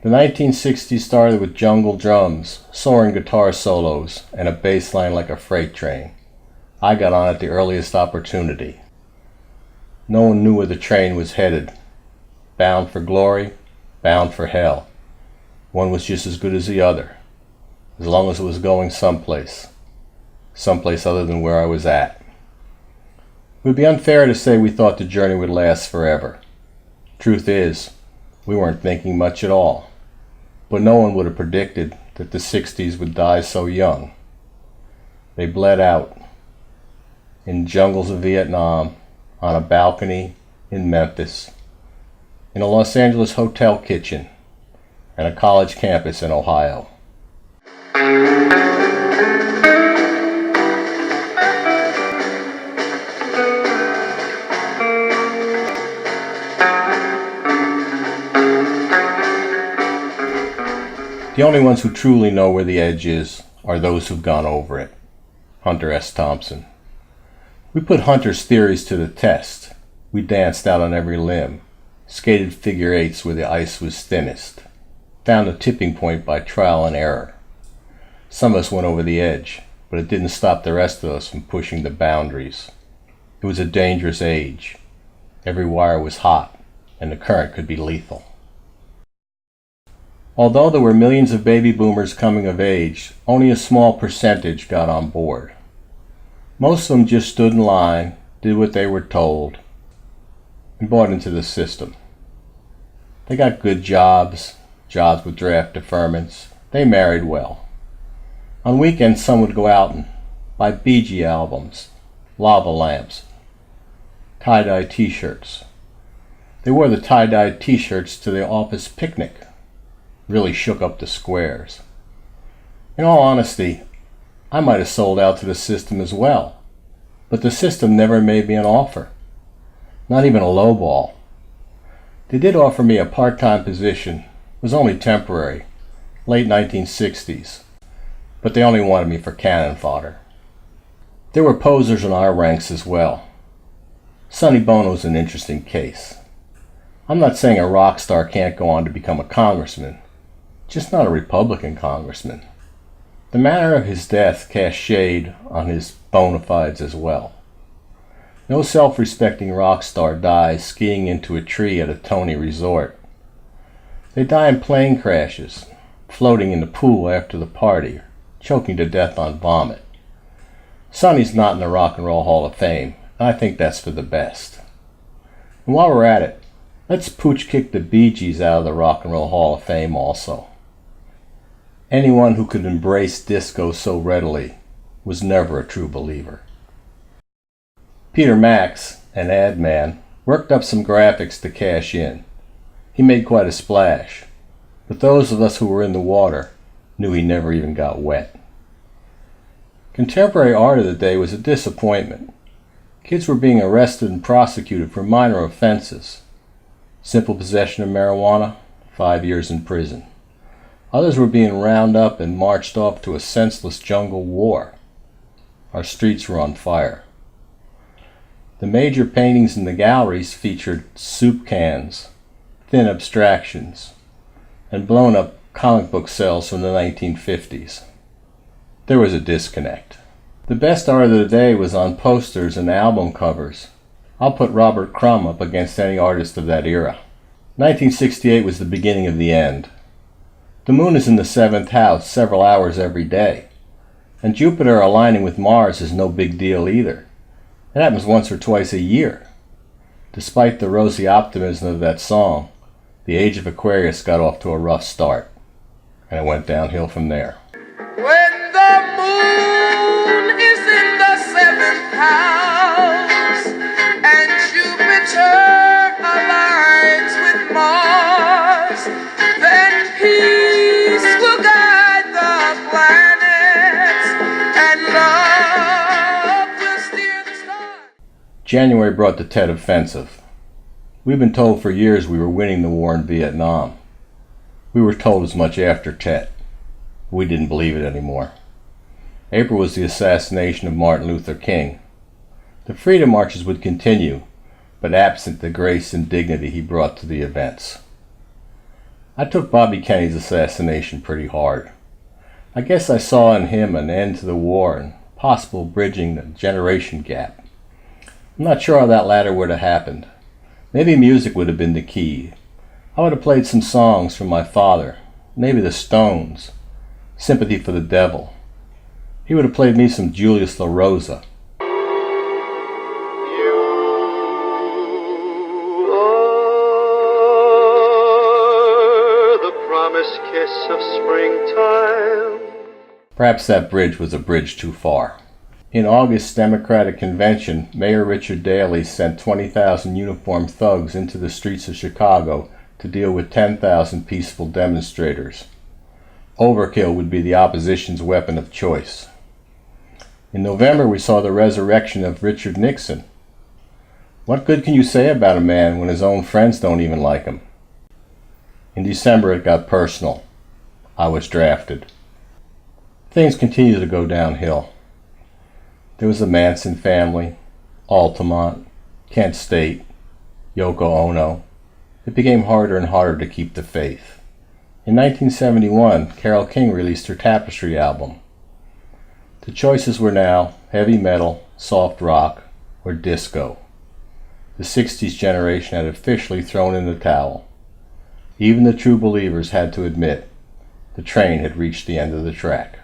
The 1960s started with jungle drums, soaring guitar solos, and a bass line like a freight train. I got on at the earliest opportunity. No one knew where the train was headed. Bound for glory, bound for hell. One was just as good as the other, as long as it was going someplace other than where I was at. It would be unfair to say we thought the journey would last forever. Truth is, we weren't thinking much at all. But no one would have predicted that the 60s would die so young. They bled out in jungles of Vietnam, on a balcony in Memphis, in a Los Angeles hotel kitchen, and a college campus in Ohio. The only ones who truly know where the edge is are those who've gone over it. Hunter S. Thompson. We put Hunter's theories to the test. We danced out on every limb, skated figure eights where the ice was thinnest, found a tipping point by trial and error. Some of us went over the edge, but it didn't stop the rest of us from pushing the boundaries. It was a dangerous age. Every wire was hot, and the current could be lethal. Although there were millions of baby boomers coming of age, only a small percentage got on board. Most of them just stood in line, did what they were told, and bought into the system. They got good jobs with draft deferments. They married well. On weekends, some would go out and buy Bee Gee albums, lava lamps, tie-dye t-shirts. They wore the tie-dye t-shirts to the office picnic. Really shook up the squares. In all honesty, I might have sold out to the system as well, but the system never made me an offer, not even a lowball. They did offer me a part-time position. It was only temporary, late 1960s, but they only wanted me for cannon fodder. There were posers in our ranks as well. Sonny Bono's an interesting case. I'm not saying a rock star can't go on to become a congressman, just not a Republican congressman. The manner of his death cast shade on his bona fides as well. No self-respecting rock star dies skiing into a tree at a Tony resort. They die in plane crashes, floating in the pool after the party, choking to death on vomit. Sonny's not in the Rock and Roll Hall of Fame, and I think that's for the best. And while we're at it, let's pooch kick the Bee Gees out of the Rock and Roll Hall of Fame also. Anyone who could embrace disco so readily was never a true believer. Peter Max, an ad man, worked up some graphics to cash in. He made quite a splash, but those of us who were in the water knew he never even got wet. Contemporary art of the day was a disappointment. Kids were being arrested and prosecuted for minor offenses. Simple possession of marijuana, 5 years in prison. Others were being rounded up and marched off to a senseless jungle war. Our streets were on fire. The major paintings in the galleries featured soup cans, thin abstractions, and blown-up comic book sales from the 1950s. There was a disconnect. The best art of the day was on posters and album covers. I'll put Robert Crumb up against any artist of that era. 1968 was the beginning of the end. The moon is in the 7th house several hours every day, and Jupiter aligning with Mars is no big deal either. It happens once or twice a year. Despite the rosy optimism of that song, the age of Aquarius got off to a rough start, and it went downhill from there. When the moon is in the 7th house and Jupiter aligns with Mars, then peace will guide the planets and love will steer the stars. January brought the Tet Offensive. We've been told for years we were winning the war in Vietnam. We were told as much after Tet. We didn't believe it anymore. April was the assassination of Martin Luther King. The freedom marches would continue, but absent the grace and dignity he brought to the events. I took Bobby Kennedy's assassination pretty hard. I guess I saw in him an end to the war and possible bridging the generation gap. I'm not sure how that latter would have happened. Maybe music would have been the key. I would have played some songs from my father, maybe the Stones, Sympathy for the Devil. He would have played me some Julius La Rosa. You are the promised kiss of springtime. Perhaps that bridge was a bridge too far. In August's Democratic Convention, Mayor Richard Daley sent 20,000 uniformed thugs into the streets of Chicago to deal with 10,000 peaceful demonstrators. Overkill would be the opposition's weapon of choice. In November, we saw the resurrection of Richard Nixon. What good can you say about a man when his own friends don't even like him? In December, it got personal. I was drafted. Things continued to go downhill. There was the Manson family, Altamont, Kent State, Yoko Ono. It became harder and harder to keep the faith. In 1971, Carole King released her Tapestry album. The choices were now heavy metal, soft rock, or disco. The 60s generation had officially thrown in the towel. Even the true believers had to admit the train had reached the end of the track.